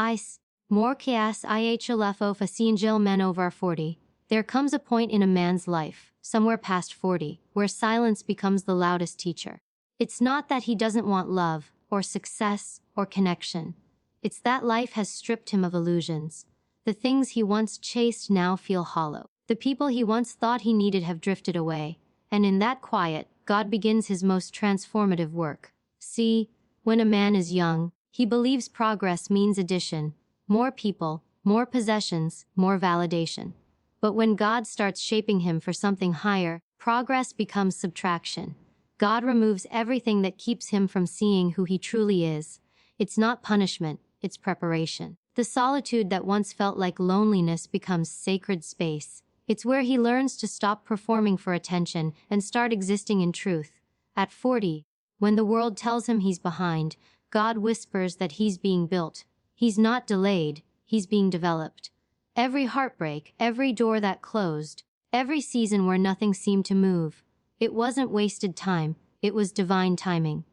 Is, more chaos ihlfo facinjil men over 40. There comes a point in a man's life, somewhere past 40, where silence becomes the loudest teacher. It's not that he doesn't want love, or success, or connection. It's that life has stripped him of illusions. The things he once chased now feel hollow. The people he once thought he needed have drifted away, and in that quiet, God begins his most transformative work. See, when a man is young, he believes progress means addition, more people, more possessions, more validation. But when God starts shaping him for something higher, progress becomes subtraction. God removes everything that keeps him from seeing who he truly is. It's not punishment, it's preparation. The solitude that once felt like loneliness becomes sacred space. It's where he learns to stop performing for attention and start existing in truth. At 40, when the world tells him he's behind, God whispers that he's being built. He's not delayed, he's being developed. Every heartbreak, every door that closed, every season where nothing seemed to move, it wasn't wasted time, it was divine timing.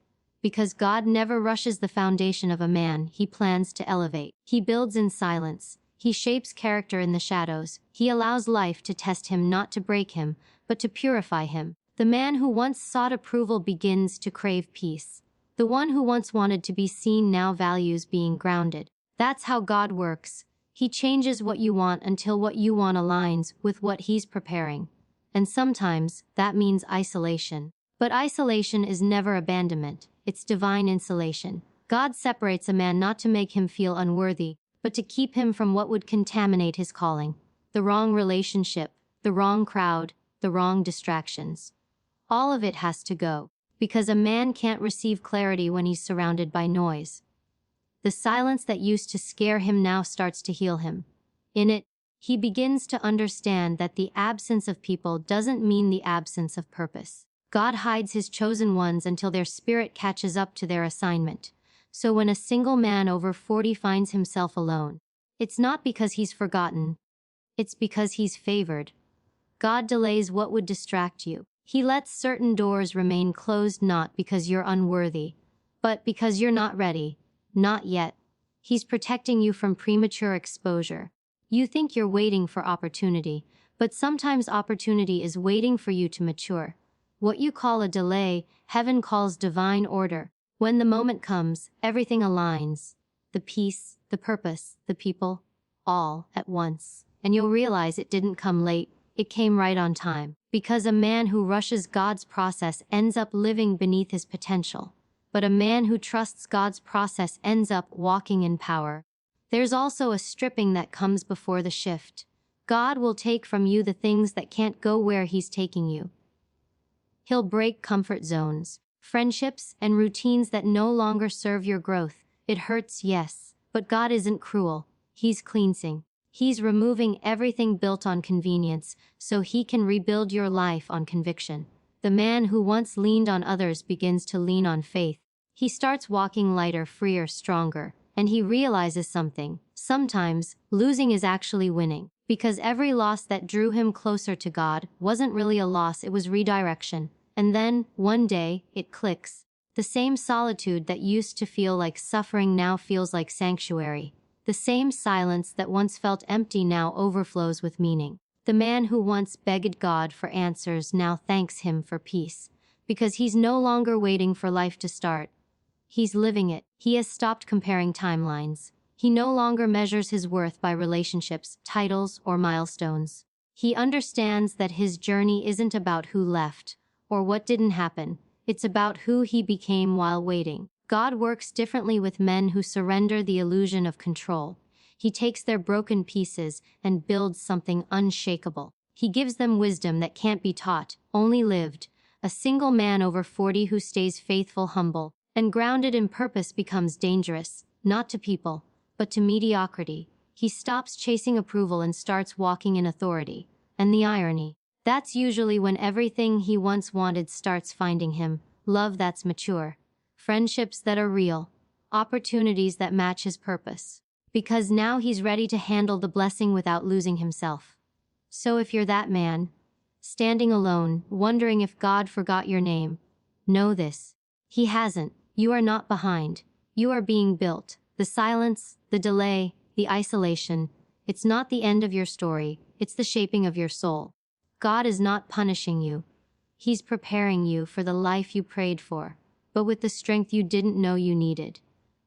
Because God never rushes the foundation of a man he plans to elevate. He builds in silence. He shapes character in the shadows. He allows life to test him, not to break him, but to purify him. The man who once sought approval begins to crave peace. The one who once wanted to be seen now values being grounded. That's how God works. He changes what you want until what you want aligns with what he's preparing. And sometimes that means isolation. But isolation is never abandonment. It's divine insulation. God separates a man not to make him feel unworthy, but to keep him from what would contaminate his calling. The wrong relationship, the wrong crowd, the wrong distractions. All of it has to go, because a man can't receive clarity when he's surrounded by noise. The silence that used to scare him now starts to heal him. In it, he begins to understand that the absence of people doesn't mean the absence of purpose. God hides his chosen ones until their spirit catches up to their assignment. So when a single man over 40 finds himself alone, it's not because he's forgotten. It's because he's favored. God delays what would distract you. He lets certain doors remain closed not because you're unworthy, but because you're not ready. Not yet. He's protecting you from premature exposure. You think you're waiting for opportunity, but sometimes opportunity is waiting for you to mature. What you call a delay, heaven calls divine order. When the moment comes, everything aligns. The peace, the purpose, the people, all at once. And you'll realize it didn't come late, it came right on time. Because a man who rushes God's process ends up living beneath his potential. But a man who trusts God's process ends up walking in power. There's also a stripping that comes before the shift. God will take from you the things that can't go where he's taking you. He'll break comfort zones, friendships, and routines that no longer serve your growth. It hurts, yes, but God isn't cruel. He's cleansing. He's removing everything built on convenience so he can rebuild your life on conviction. The man who once leaned on others begins to lean on faith. He starts walking lighter, freer, stronger, and he realizes something. Sometimes, losing is actually winning, because every loss that drew him closer to God wasn't really a loss, it was redirection. And then, one day, it clicks. The same solitude that used to feel like suffering now feels like sanctuary. The same silence that once felt empty now overflows with meaning. The man who once begged God for answers now thanks him for peace, because he's no longer waiting for life to start. He's living it. He has stopped comparing timelines. He no longer measures his worth by relationships, titles, or milestones. He understands that his journey isn't about who left, or what didn't happen. It's about who he became while waiting. God works differently with men who surrender the illusion of control. He takes their broken pieces and builds something unshakable. He gives them wisdom that can't be taught, only lived. A single man over 40 who stays faithful, humble, and grounded in purpose becomes dangerous, not to people, but to mediocrity. He stops chasing approval and starts walking in authority. And the irony, that's usually when everything he once wanted starts finding him. Love that's mature. Friendships that are real. Opportunities that match his purpose. Because now he's ready to handle the blessing without losing himself. So if you're that man, standing alone, wondering if God forgot your name, know this. He hasn't. You are not behind. You are being built. The silence, the delay, the isolation, it's not the end of your story, it's the shaping of your soul. God is not punishing you. He's preparing you for the life you prayed for, but with the strength you didn't know you needed.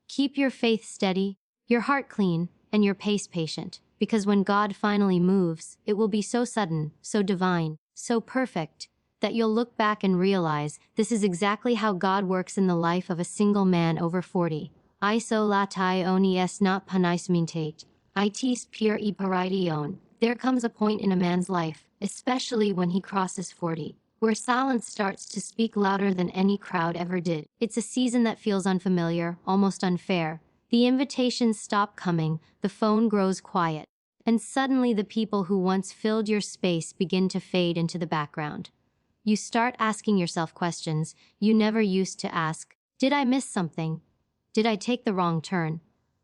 Keep your faith steady, your heart clean, and your pace patient, because when God finally moves, it will be so sudden, so divine, so perfect, that you'll look back and realize this is exactly how God works in the life of a single man over 40. Iso latai oni es not panaismintate, itis pure e paraidion. There comes a point in a man's life, especially when he crosses 40, where silence starts to speak louder than any crowd ever did. It's a season that feels unfamiliar, almost unfair. The invitations stop coming, the phone grows quiet, and suddenly the people who once filled your space begin to fade into the background. You start asking yourself questions you never used to ask. Did I miss something? Did I take the wrong turn?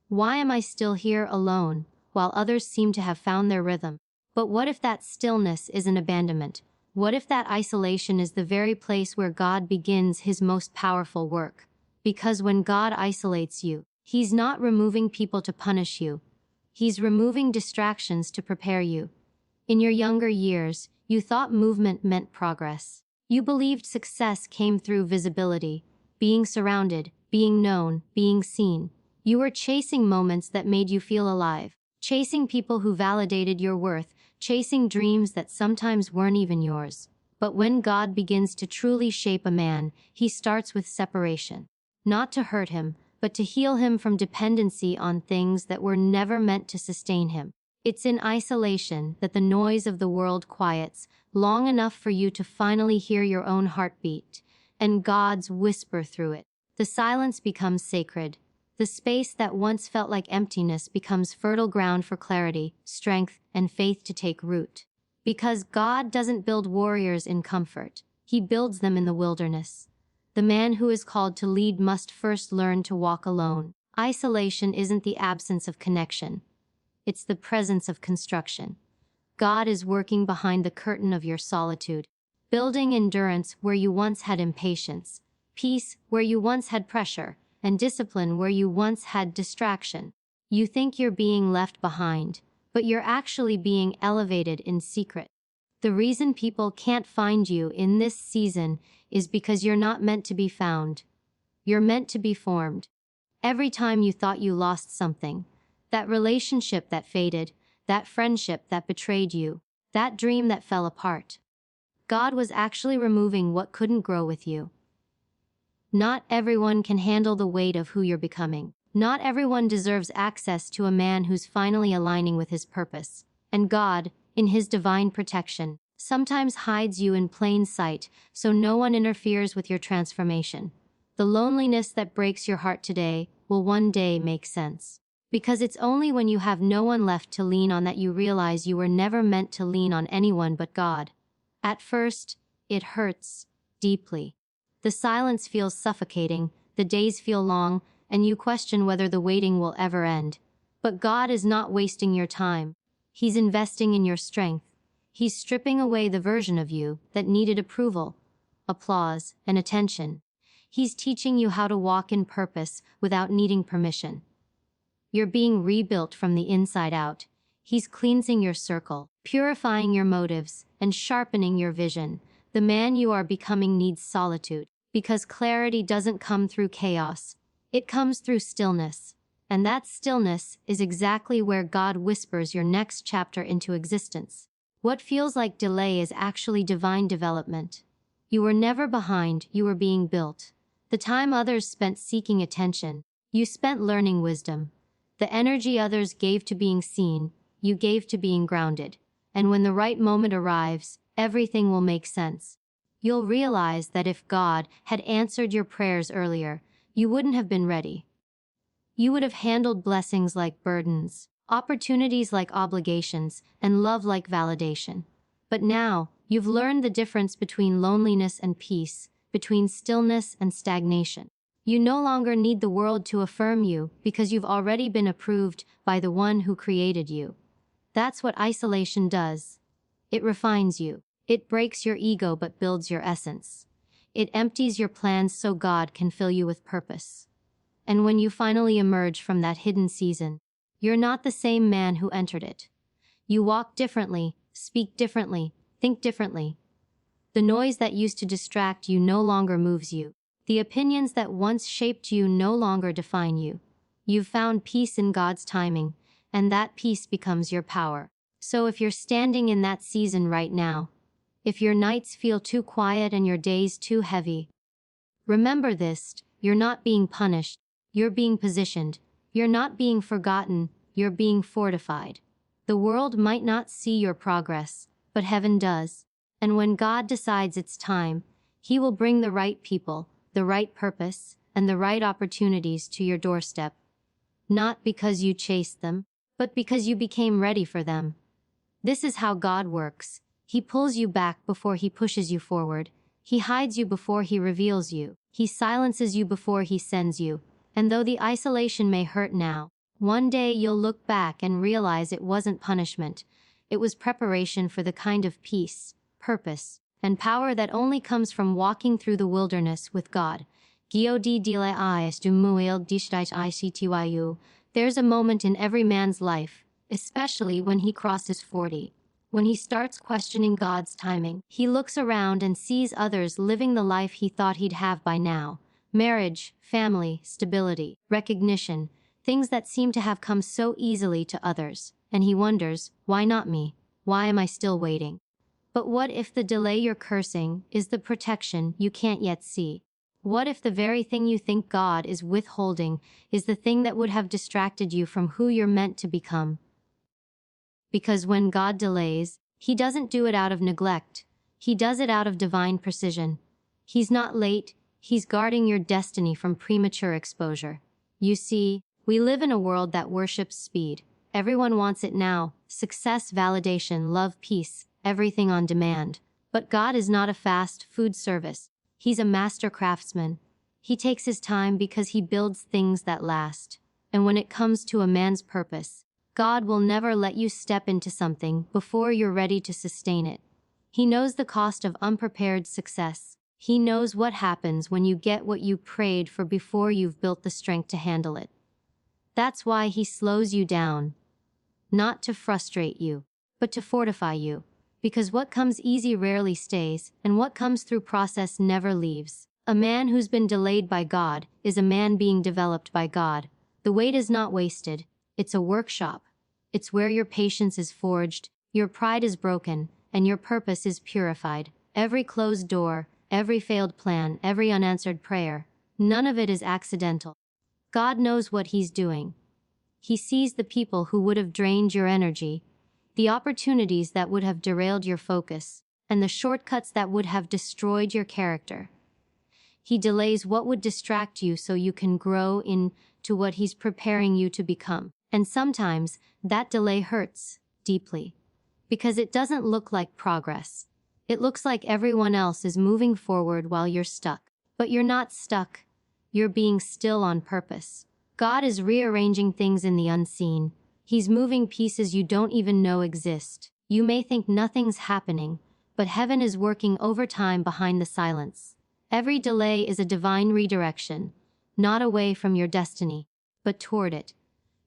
Why am I still here alone, while others seem to have found their rhythm? But what if that stillness is an abandonment? What if that isolation is the very place where God begins his most powerful work? Because when God isolates you, he's not removing people to punish you. He's removing distractions to prepare you. In your younger years, you thought movement meant progress. You believed success came through visibility, being surrounded, being known, being seen. You were chasing moments that made you feel alive, chasing people who validated your worth, chasing dreams that sometimes weren't even yours. But when God begins to truly shape a man, he starts with separation. Not to hurt him, but to heal him from dependency on things that were never meant to sustain him. It's in isolation that the noise of the world quiets, long enough for you to finally hear your own heartbeat, and God's whisper through it. The silence becomes sacred. The space that once felt like emptiness becomes fertile ground for clarity, strength, and faith to take root. Because God doesn't build warriors in comfort, he builds them in the wilderness. The man who is called to lead must first learn to walk alone. Isolation isn't the absence of connection. It's the presence of construction. God is working behind the curtain of your solitude, building endurance where you once had impatience, peace where you once had pressure, and discipline where you once had distraction. You think you're being left behind, but you're actually being elevated in secret. The reason people can't find you in this season is because you're not meant to be found. You're meant to be formed. Every time you thought you lost something, that relationship that faded, that friendship that betrayed you, that dream that fell apart, God was actually removing what couldn't grow with you. Not everyone can handle the weight of who you're becoming. Not everyone deserves access to a man who's finally aligning with his purpose. And God, in his divine protection, sometimes hides you in plain sight so no one interferes with your transformation. The loneliness that breaks your heart today will one day make sense. Because it's only when you have no one left to lean on that you realize you were never meant to lean on anyone but God. At first, it hurts deeply. The silence feels suffocating, the days feel long, and you question whether the waiting will ever end. But God is not wasting your time. He's investing in your strength. He's stripping away the version of you that needed approval, applause, and attention. He's teaching you how to walk in purpose without needing permission. You're being rebuilt from the inside out. He's cleansing your circle, purifying your motives, and sharpening your vision. The man you are becoming needs solitude, because clarity doesn't come through chaos. It comes through stillness. And that stillness is exactly where God whispers your next chapter into existence. What feels like delay is actually divine development. You were never behind, you were being built. The time others spent seeking attention, you spent learning wisdom. The energy others gave to being seen, you gave to being grounded. And when the right moment arrives, everything will make sense. You'll realize that if God had answered your prayers earlier, you wouldn't have been ready. You would have handled blessings like burdens, opportunities like obligations, and love like validation. But now, you've learned the difference between loneliness and peace, between stillness and stagnation. You no longer need the world to affirm you because you've already been approved by the one who created you. That's what isolation does. It refines you. It breaks your ego but builds your essence. It empties your plans so God can fill you with purpose. And when you finally emerge from that hidden season, you're not the same man who entered it. You walk differently, speak differently, think differently. The noise that used to distract you no longer moves you. The opinions that once shaped you no longer define you. You've found peace in God's timing, and that peace becomes your power. So if you're standing in that season right now, if your nights feel too quiet and your days too heavy, remember this: you're not being punished, you're being positioned. You're not being forgotten, you're being fortified. The world might not see your progress, but heaven does. And when God decides it's time, He will bring the right people, the right purpose, and the right opportunities to your doorstep. Not because you chased them, but because you became ready for them. This is how God works. He pulls you back before He pushes you forward. He hides you before He reveals you. He silences you before He sends you. And though the isolation may hurt now, one day you'll look back and realize it wasn't punishment. It was preparation for the kind of peace, purpose, and power that only comes from walking through the wilderness with God. There's a moment in every man's life, especially when he crosses 40. When he starts questioning God's timing, he looks around and sees others living the life he thought he'd have by now. Marriage, family, stability, recognition, things that seem to have come so easily to others. And he wonders, why not me? Why am I still waiting? But what if the delay you're cursing is the protection you can't yet see? What if the very thing you think God is withholding is the thing that would have distracted you from who you're meant to become? Because when God delays, He doesn't do it out of neglect. He does it out of divine precision. He's not late, He's guarding your destiny from premature exposure. You see, we live in a world that worships speed. Everyone wants it now: success, validation, love, peace, everything on demand. But God is not a fast food service. He's a master craftsman. He takes His time because He builds things that last. And when it comes to a man's purpose, God will never let you step into something before you're ready to sustain it. He knows the cost of unprepared success. He knows what happens when you get what you prayed for before you've built the strength to handle it. That's why He slows you down. Not to frustrate you, but to fortify you. Because what comes easy rarely stays, and what comes through process never leaves. A man who's been delayed by God is a man being developed by God. The wait is not wasted. It's a workshop. It's where your patience is forged, your pride is broken, and your purpose is purified. Every closed door, every failed plan, every unanswered prayer, none of it is accidental. God knows what He's doing. He sees the people who would have drained your energy, the opportunities that would have derailed your focus, and the shortcuts that would have destroyed your character. He delays what would distract you so you can grow into what He's preparing you to become. And sometimes, that delay hurts deeply. Because it doesn't look like progress. It looks like everyone else is moving forward while you're stuck. But you're not stuck. You're being still on purpose. God is rearranging things in the unseen. He's moving pieces you don't even know exist. You may think nothing's happening, but heaven is working overtime behind the silence. Every delay is a divine redirection, not away from your destiny, but toward it.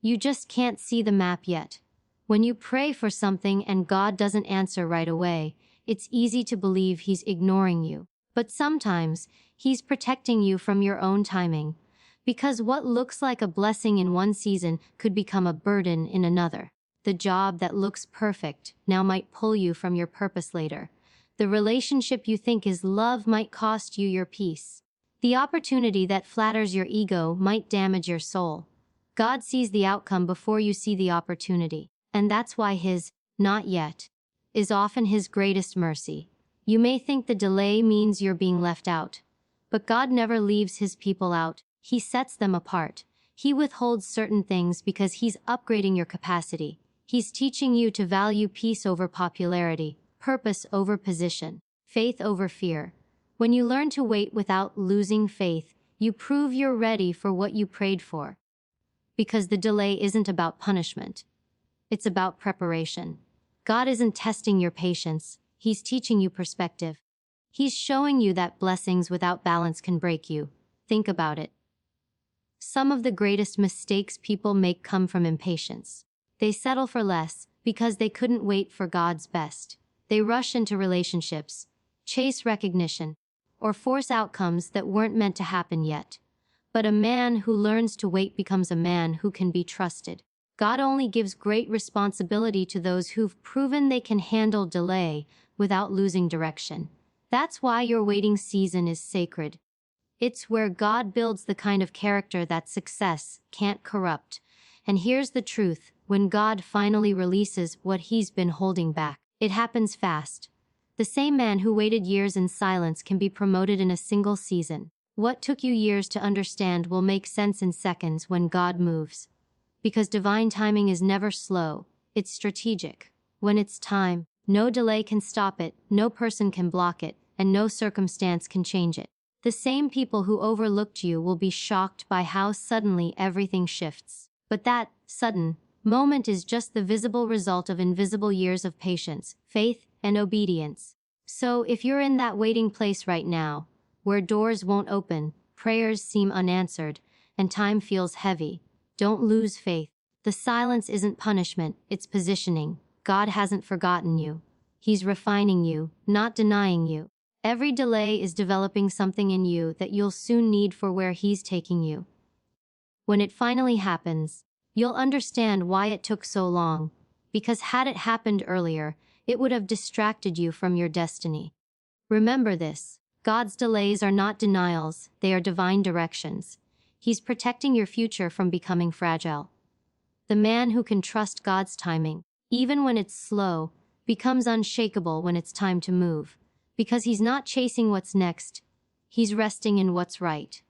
You just can't see the map yet. When you pray for something and God doesn't answer right away, it's easy to believe He's ignoring you. But sometimes, He's protecting you from your own timing. Because what looks like a blessing in one season could become a burden in another. The job that looks perfect now might pull you from your purpose later. The relationship you think is love might cost you your peace. The opportunity that flatters your ego might damage your soul. God sees the outcome before you see the opportunity. And that's why His "not yet" is often His greatest mercy. You may think the delay means you're being left out. But God never leaves His people out. He sets them apart. He withholds certain things because He's upgrading your capacity. He's teaching you to value peace over popularity, purpose over position, faith over fear. When you learn to wait without losing faith, you prove you're ready for what you prayed for. Because the delay isn't about punishment. It's about preparation. God isn't testing your patience. He's teaching you perspective. He's showing you that blessings without balance can break you. Think about it. Some of the greatest mistakes people make come from impatience. They settle for less because they couldn't wait for God's best. They rush into relationships, chase recognition, or force outcomes that weren't meant to happen yet. But a man who learns to wait becomes a man who can be trusted. God only gives great responsibility to those who've proven they can handle delay without losing direction. That's why your waiting season is sacred. It's where God builds the kind of character that success can't corrupt. And here's the truth, when God finally releases what he's been holding back, it happens fast. The same man who waited years in silence can be promoted in a single season. What took you years to understand will make sense in seconds when God moves. Because divine timing is never slow, it's strategic. When it's time, no delay can stop it, no person can block it, and no circumstance can change it. The same people who overlooked you will be shocked by how suddenly everything shifts. But that sudden moment is just the visible result of invisible years of patience, faith, and obedience. So if you're in that waiting place right now, where doors won't open, prayers seem unanswered, and time feels heavy, don't lose faith. The silence isn't punishment, it's positioning. God hasn't forgotten you. He's refining you, not denying you. Every delay is developing something in you that you'll soon need for where he's taking you. When it finally happens, you'll understand why it took so long, because had it happened earlier, it would have distracted you from your destiny. Remember this, God's delays are not denials, they are divine directions. He's protecting your future from becoming fragile. The man who can trust God's timing, even when it's slow, becomes unshakable when it's time to move. Because he's not chasing what's next, he's resting in what's right.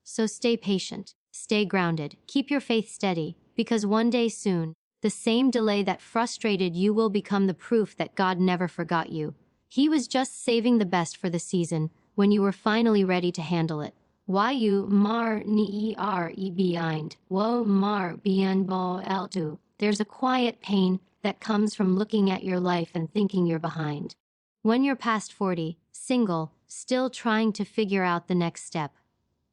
So stay patient, stay grounded, keep your faith steady, because one day soon, the same delay that frustrated you will become the proof that God never forgot you. He was just saving the best for the season, when you were finally ready to handle it. Why you mar ni behind, wo mar bien bo altu. There's a quiet pain that comes from looking at your life and thinking you're behind. When you're past 40, single, still trying to figure out the next step,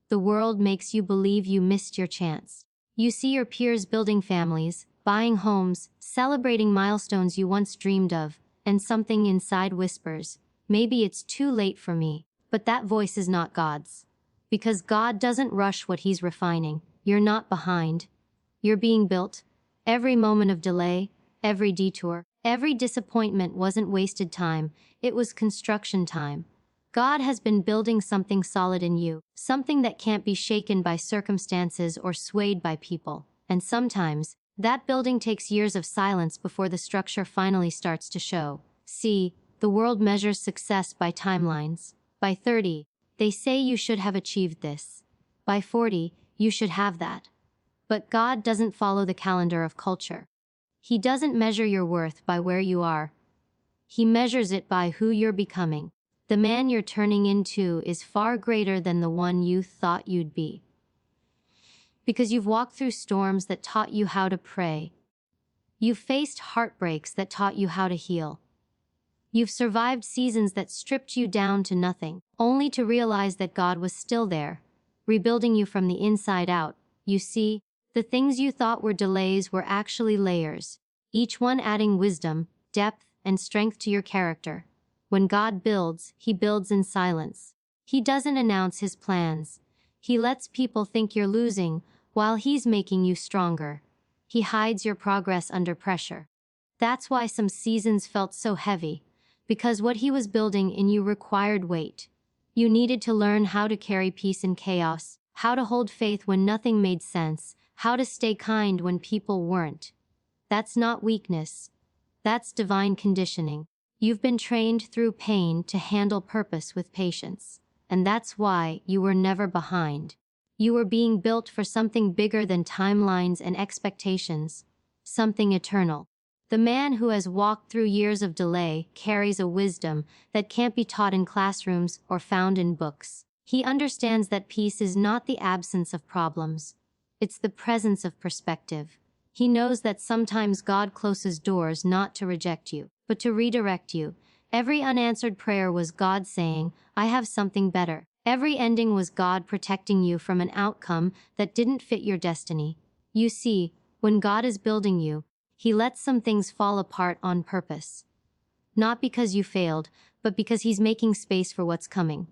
the world makes you believe you missed your chance. You see your peers building families, buying homes, celebrating milestones you once dreamed of, and something inside whispers, maybe it's too late for me. But that voice is not God's. Because God doesn't rush what he's refining. You're not behind. You're being built. Every moment of delay, every detour, every disappointment wasn't wasted time, it was construction time. God has been building something solid in you, something that can't be shaken by circumstances or swayed by people. And sometimes, that building takes years of silence before the structure finally starts to show. See, the world measures success by timelines. By 30, they say you should have achieved this. By 40, you should have that. But God doesn't follow the calendar of culture. He doesn't measure your worth by where you are. He measures it by who you're becoming. The man you're turning into is far greater than the one you thought you'd be. Because you've walked through storms that taught you how to pray. You've faced heartbreaks that taught you how to heal. You've survived seasons that stripped you down to nothing, only to realize that God was still there, rebuilding you from the inside out. You see, the things you thought were delays were actually layers, each one adding wisdom, depth, and strength to your character. When God builds, he builds in silence. He doesn't announce his plans. He lets people think you're losing, while he's making you stronger. He hides your progress under pressure. That's why some seasons felt so heavy, because what he was building in you required weight. You needed to learn how to carry peace in chaos, how to hold faith when nothing made sense, how to stay kind when people weren't. That's not weakness. That's divine conditioning. You've been trained through pain to handle purpose with patience. And that's why you were never behind. You were being built for something bigger than timelines and expectations, something eternal. The man who has walked through years of delay carries a wisdom that can't be taught in classrooms or found in books. He understands that peace is not the absence of problems. It's the presence of perspective. He knows that sometimes God closes doors not to reject you, but to redirect you. Every unanswered prayer was God saying, I have something better. Every ending was God protecting you from an outcome that didn't fit your destiny. You see, when God is building you, He lets some things fall apart on purpose. Not because you failed, but because He's making space for what's coming.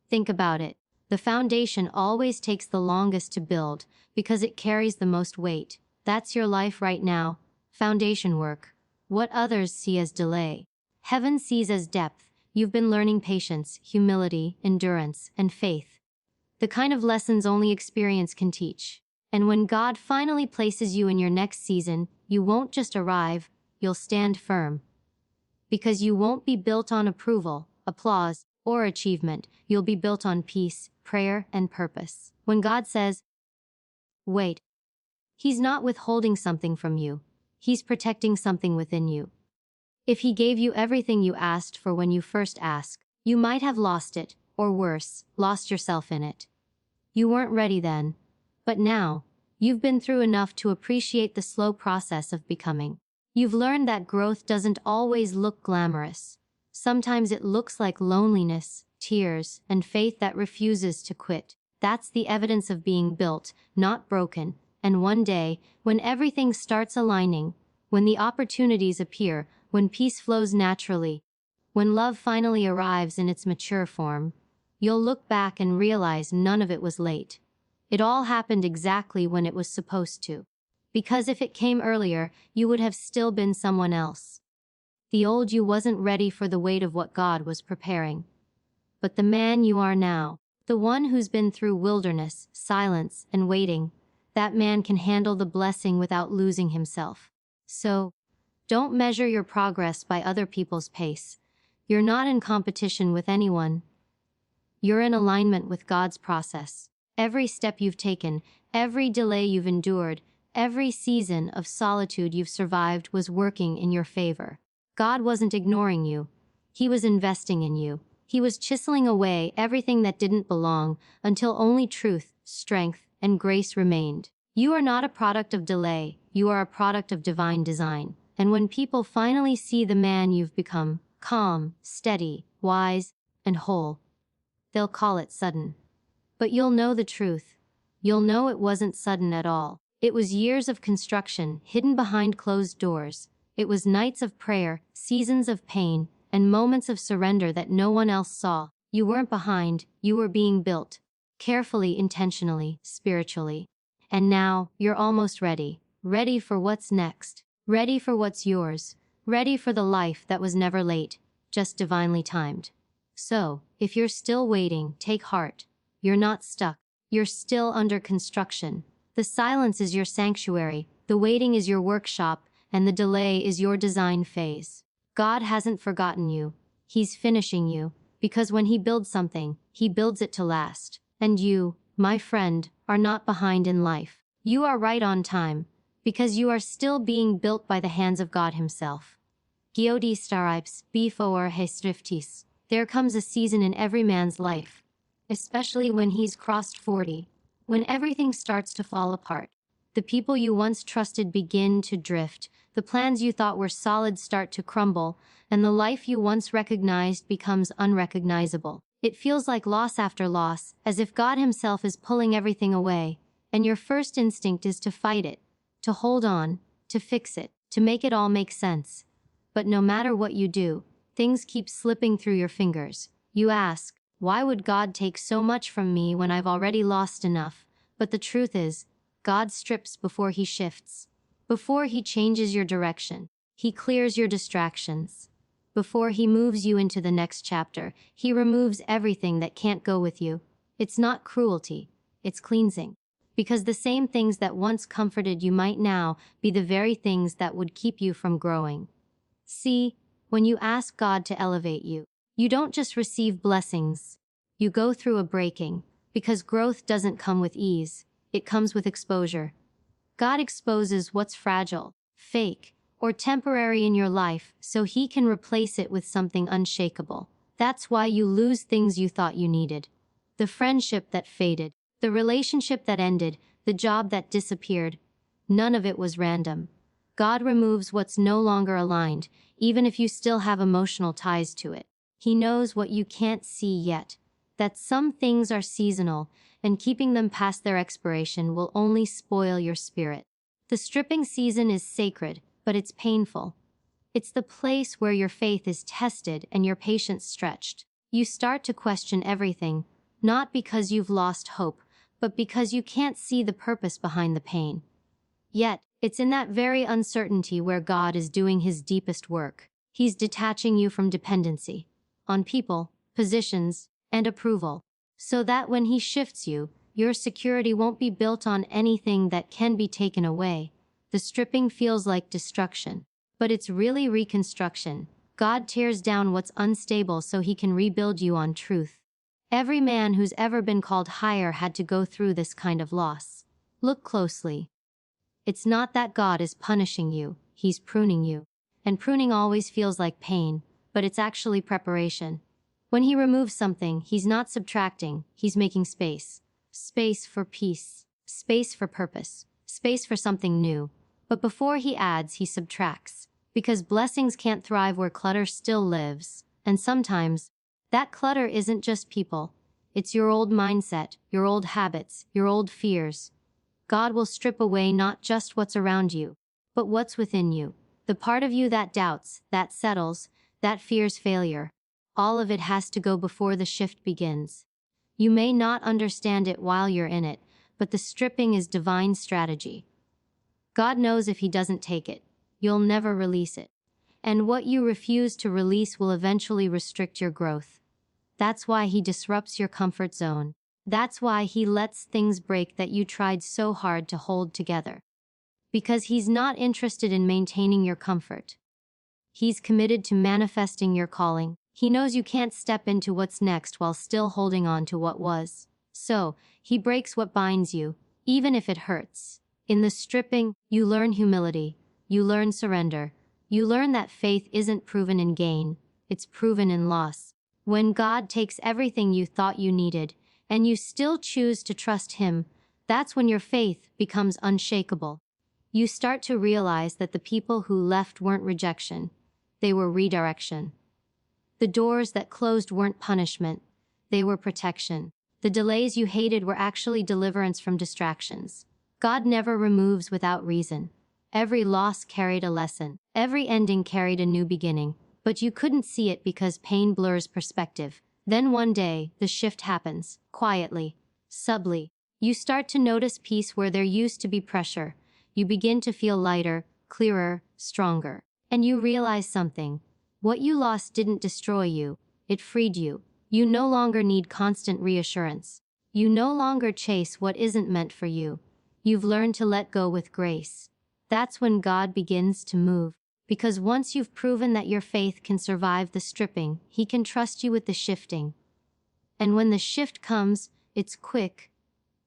Think about it. The foundation always takes the longest to build because it carries the most weight. That's your life right now. Foundation work. What others see as delay, heaven sees as depth. You've been learning patience, humility, endurance, and faith. The kind of lessons only experience can teach. And when God finally places you in your next season, you won't just arrive, you'll stand firm. Because you won't be built on approval, applause, or achievement. You'll be built on peace, prayer, and purpose. When God says, wait, He's not withholding something from you. He's protecting something within you. If He gave you everything you asked for when you first asked, you might have lost it, or worse, lost yourself in it. You weren't ready then. But now, you've been through enough to appreciate the slow process of becoming. You've learned that growth doesn't always look glamorous. Sometimes it looks like loneliness, tears, and faith that refuses to quit. That's the evidence of being built, not broken. And one day, when everything starts aligning, when the opportunities appear, when peace flows naturally, when love finally arrives in its mature form, you'll look back and realize none of it was late. It all happened exactly when it was supposed to. Because if it came earlier, you would have still been someone else. The old you wasn't ready for the weight of what God was preparing. But the man you are now, the one who's been through wilderness, silence, and waiting, that man can handle the blessing without losing himself. So, don't measure your progress by other people's pace. You're not in competition with anyone. You're in alignment with God's process. Every step you've taken, every delay you've endured, every season of solitude you've survived was working in your favor. God wasn't ignoring you. He was investing in you. He was chiseling away everything that didn't belong until only truth, strength, and grace remained. You are not a product of delay. You are a product of divine design. And when people finally see the man you've become, calm, steady, wise, and whole, they'll call it sudden. But you'll know the truth. You'll know it wasn't sudden at all. It was years of construction, hidden behind closed doors. It was nights of prayer, seasons of pain, and moments of surrender that no one else saw. You weren't behind, you were being built. Carefully, intentionally, spiritually. And now, you're almost ready. Ready for what's next. Ready for what's yours. Ready for the life that was never late, just divinely timed. So, if you're still waiting, take heart. You're not stuck. You're still under construction. The silence is your sanctuary, the waiting is your workshop, and the delay is your design phase. God hasn't forgotten you. He's finishing you, because when He builds something, He builds it to last. And you, my friend, are not behind in life. You are right on time, because you are still being built by the hands of God Himself. Giodi staripes, before hestriftis. There comes a season in every man's life, especially when he's crossed 40, when everything starts to fall apart. The people you once trusted begin to drift, the plans you thought were solid start to crumble, and the life you once recognized becomes unrecognizable. It feels like loss after loss, as if God Himself is pulling everything away, and your first instinct is to fight it, to hold on, to fix it, to make it all make sense. But no matter what you do, things keep slipping through your fingers. You ask, why would God take so much from me when I've already lost enough? But the truth is, God strips before He shifts. Before He changes your direction, He clears your distractions. Before He moves you into the next chapter, He removes everything that can't go with you. It's not cruelty, it's cleansing. Because the same things that once comforted you might now be the very things that would keep you from growing. See, when you ask God to elevate you, you don't just receive blessings. You go through a breaking, because growth doesn't come with ease, it comes with exposure. God exposes what's fragile, fake, or temporary in your life so He can replace it with something unshakable. That's why you lose things you thought you needed. The friendship that faded, the relationship that ended, the job that disappeared. None of it was random. God removes what's no longer aligned, even if you still have emotional ties to it. He knows what you can't see yet. that some things are seasonal, and keeping them past their expiration will only spoil your spirit. The stripping season is sacred, but it's painful. It's the place where your faith is tested and your patience stretched. You start to question everything, not because you've lost hope, but because you can't see the purpose behind the pain. Yet, it's in that very uncertainty where God is doing his deepest work. He's detaching you from dependency on people, positions, and approval, so that when he shifts you, your security won't be built on anything that can be taken away. The stripping feels like destruction, but it's really reconstruction. God tears down what's unstable so he can rebuild you on truth. Every man who's ever been called higher had to go through this kind of loss. Look closely. It's not that God is punishing you, he's pruning you. And pruning always feels like pain, but it's actually preparation. When he removes something, he's not subtracting, he's making space. Space for peace, space for purpose, space for something new. But before he adds, he subtracts. Because blessings can't thrive where clutter still lives. And sometimes, that clutter isn't just people. It's your old mindset, your old habits, your old fears. God will strip away not just what's around you, but what's within you. The part of you that doubts, that settles, that fears failure. All of it has to go before the shift begins. You may not understand it while you're in it, but the stripping is divine strategy. God knows if he doesn't take it, you'll never release it. And what you refuse to release will eventually restrict your growth. That's why he disrupts your comfort zone. That's why he lets things break that you tried so hard to hold together. Because he's not interested in maintaining your comfort. He's committed to manifesting your calling. He knows you can't step into what's next while still holding on to what was. So, he breaks what binds you, even if it hurts. In the stripping, you learn humility. You learn surrender. You learn that faith isn't proven in gain, it's proven in loss. When God takes everything you thought you needed, and you still choose to trust him, that's when your faith becomes unshakable. You start to realize that the people who left weren't rejection, they were redirection. The doors that closed weren't punishment, they were protection. The delays you hated were actually deliverance from distractions. God never removes without reason. Every loss carried a lesson. Every ending carried a new beginning. But you couldn't see it because pain blurs perspective. Then one day, the shift happens, quietly, subtly. You start to notice peace where there used to be pressure. You begin to feel lighter, clearer, stronger. And you realize something. What you lost didn't destroy you, it freed you. You no longer need constant reassurance. You no longer chase what isn't meant for you. You've learned to let go with grace. That's when God begins to move. Because once you've proven that your faith can survive the stripping, he can trust you with the shifting. And when the shift comes, it's quick,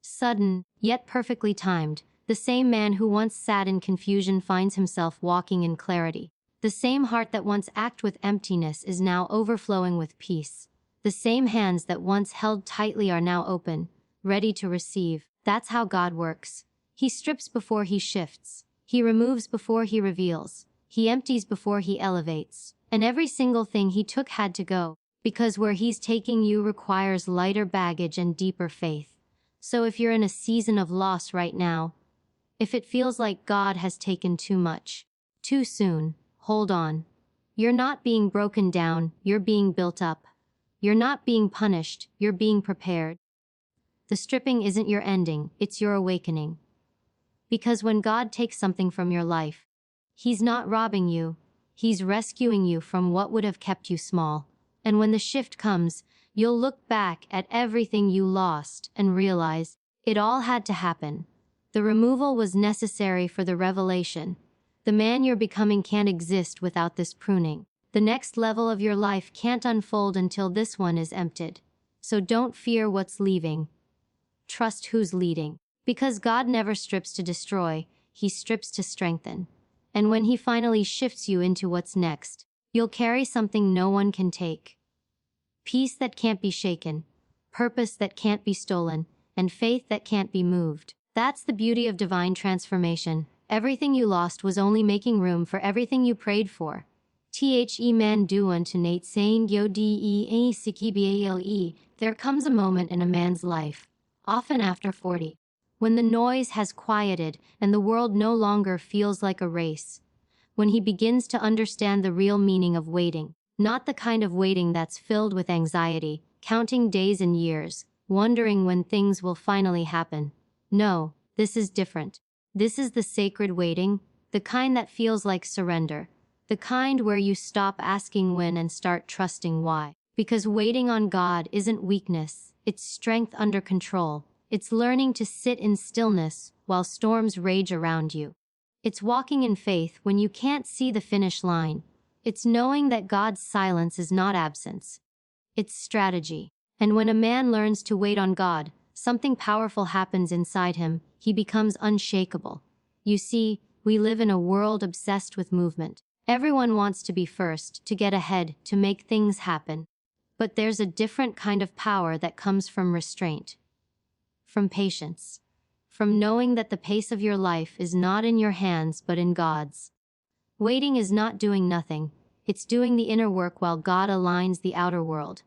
sudden, yet perfectly timed. The same man who once sat in confusion finds himself walking in clarity. The same heart that once acted with emptiness is now overflowing with peace. The same hands that once held tightly are now open, ready to receive. That's how God works. He strips before he shifts. He removes before he reveals. He empties before he elevates. And every single thing he took had to go, because where he's taking you requires lighter baggage and deeper faith. So if you're in a season of loss right now, if it feels like God has taken too much, too soon, hold on. You're not being broken down, you're being built up. You're not being punished, you're being prepared. The stripping isn't your ending, it's your awakening. Because when God takes something from your life, he's not robbing you, he's rescuing you from what would have kept you small. And when the shift comes, you'll look back at everything you lost and realize it all had to happen. The removal was necessary for the revelation. The man you're becoming can't exist without this pruning. The next level of your life can't unfold until this one is emptied. So don't fear what's leaving. Trust who's leading. Because God never strips to destroy, he strips to strengthen. And when he finally shifts you into what's next, you'll carry something no one can take. Peace that can't be shaken, purpose that can't be stolen, and faith that can't be moved. That's the beauty of divine transformation. Everything you lost was only making room for everything you prayed for. The man duan to Nate saying yo de sikibale. There comes a moment in a man's life, often after 40, when the noise has quieted and the world no longer feels like a race, when he begins to understand the real meaning of waiting, not the kind of waiting that's filled with anxiety, counting days and years, wondering when things will finally happen. No, this is different. This is the sacred waiting, the kind that feels like surrender, the kind where you stop asking when and start trusting why. Because waiting on God isn't weakness, it's strength under control. It's learning to sit in stillness while storms rage around you. It's walking in faith when you can't see the finish line. It's knowing that God's silence is not absence. It's strategy. And when a man learns to wait on God, something powerful happens inside him. He becomes unshakable. You see, we live in a world obsessed with movement. Everyone wants to be first, to get ahead, to make things happen. But there's a different kind of power that comes from restraint, from patience, from knowing that the pace of your life is not in your hands but in God's. Waiting is not doing nothing. It's doing the inner work while God aligns the outer world.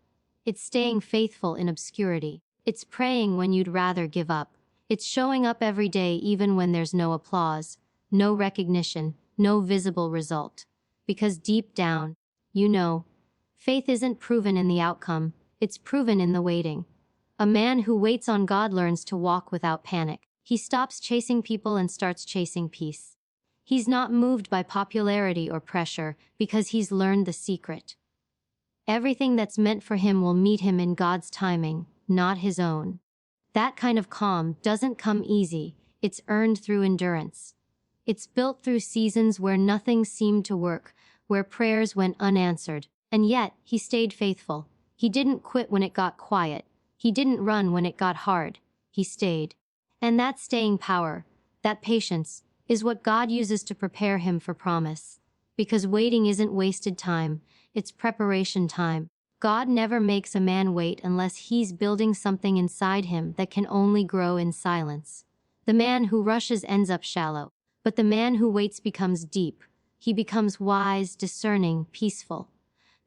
It's staying faithful in obscurity. It's praying when you'd rather give up. It's showing up every day even when there's no applause, no recognition, no visible result. Because deep down, you know, faith isn't proven in the outcome, it's proven in the waiting. A man who waits on God learns to walk without panic. He stops chasing people and starts chasing peace. He's not moved by popularity or pressure because he's learned the secret. Everything that's meant for him will meet him in God's timing, not his own. That kind of calm doesn't come easy, it's earned through endurance. It's built through seasons where nothing seemed to work, where prayers went unanswered. And yet, he stayed faithful. He didn't quit when it got quiet. He didn't run when it got hard. He stayed. And that staying power, that patience, is what God uses to prepare him for promise. Because waiting isn't wasted time, it's preparation time. God never makes a man wait unless he's building something inside him that can only grow in silence. The man who rushes ends up shallow, but the man who waits becomes deep. He becomes wise, discerning, peaceful.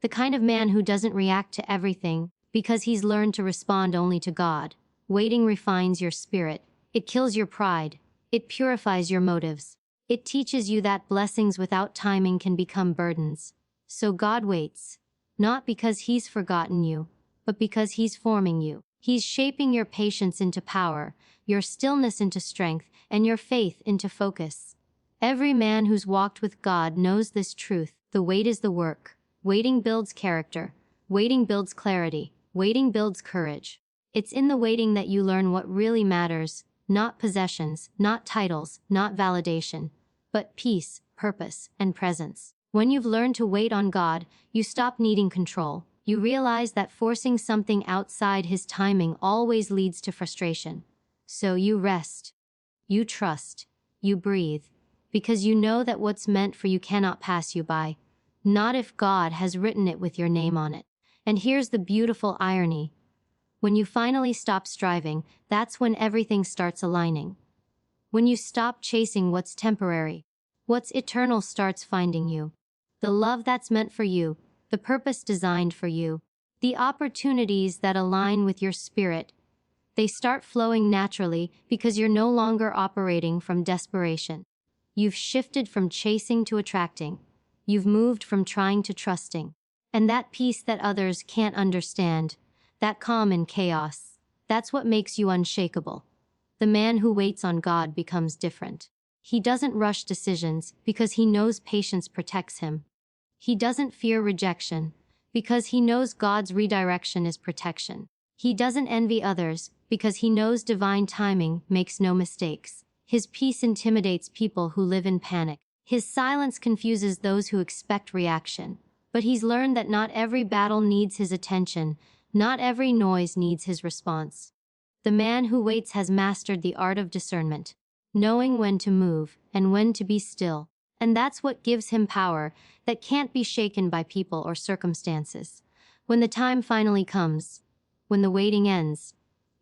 The kind of man who doesn't react to everything because he's learned to respond only to God. Waiting refines your spirit. It kills your pride. It purifies your motives. It teaches you that blessings without timing can become burdens. So God waits, not because he's forgotten you, but because he's forming you. He's shaping your patience into power, your stillness into strength, and your faith into focus. Every man who's walked with God knows this truth. The wait is the work. Waiting builds character. Waiting builds clarity. Waiting builds courage. It's in the waiting that you learn what really matters, not possessions, not titles, not validation, but peace, purpose, and presence. When you've learned to wait on God, you stop needing control. You realize that forcing something outside his timing always leads to frustration. So you rest. You trust. You breathe. Because you know that what's meant for you cannot pass you by. Not if God has written it with your name on it. And here's the beautiful irony. When you finally stop striving, that's when everything starts aligning. When you stop chasing what's temporary, what's eternal starts finding you. The love that's meant for you, the purpose designed for you, the opportunities that align with your spirit, they start flowing naturally because you're no longer operating from desperation. You've shifted from chasing to attracting. You've moved from trying to trusting. And that peace that others can't understand, that calm in chaos, that's what makes you unshakable. The man who waits on God becomes different. He doesn't rush decisions because he knows patience protects him. He doesn't fear rejection because he knows God's redirection is protection. He doesn't envy others because he knows divine timing makes no mistakes. His peace intimidates people who live in panic. His silence confuses those who expect reaction. But he's learned that not every battle needs his attention, not every noise needs his response. The man who waits has mastered the art of discernment, knowing when to move and when to be still. And that's what gives him power that can't be shaken by people or circumstances. When the time finally comes, when the waiting ends,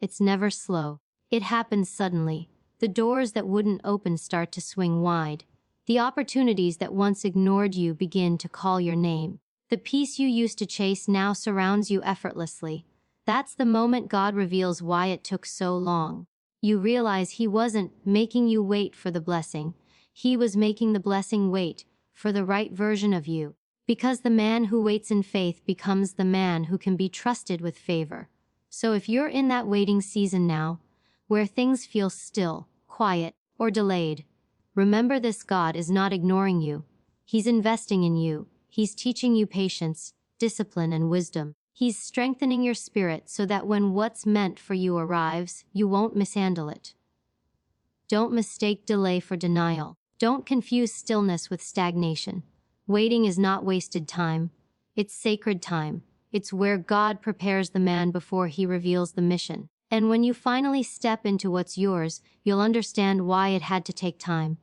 it's never slow. It happens suddenly. The doors that wouldn't open start to swing wide. The opportunities that once ignored you begin to call your name. The peace you used to chase now surrounds you effortlessly. That's the moment God reveals why it took so long. You realize He wasn't making you wait for the blessing. He was making the blessing wait for the right version of you. Because the man who waits in faith becomes the man who can be trusted with favor. So if you're in that waiting season now, where things feel still, quiet, or delayed, remember this: God is not ignoring you. He's investing in you. He's teaching you patience, discipline, and wisdom. He's strengthening your spirit so that when what's meant for you arrives, you won't mishandle it. Don't mistake delay for denial. Don't confuse stillness with stagnation. Waiting is not wasted time. It's sacred time. It's where God prepares the man before He reveals the mission. And when you finally step into what's yours, you'll understand why it had to take time.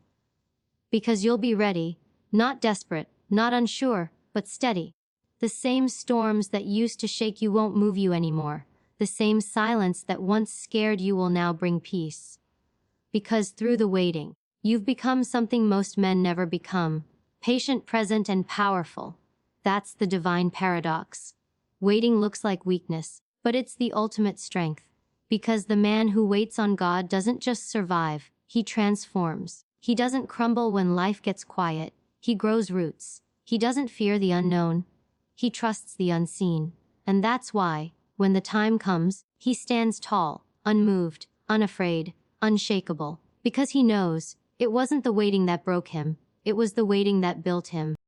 Because you'll be ready, not desperate, not unsure, but steady. The same storms that used to shake you won't move you anymore. The same silence that once scared you will now bring peace. Because through the waiting, you've become something most men never become: patient, present, and powerful. That's the divine paradox. Waiting looks like weakness, but it's the ultimate strength. Because the man who waits on God doesn't just survive, he transforms. He doesn't crumble when life gets quiet. He grows roots. He doesn't fear the unknown. He trusts the unseen. And that's why, when the time comes, he stands tall, unmoved, unafraid, unshakable. Because he knows, it wasn't the waiting that broke him, it was the waiting that built him.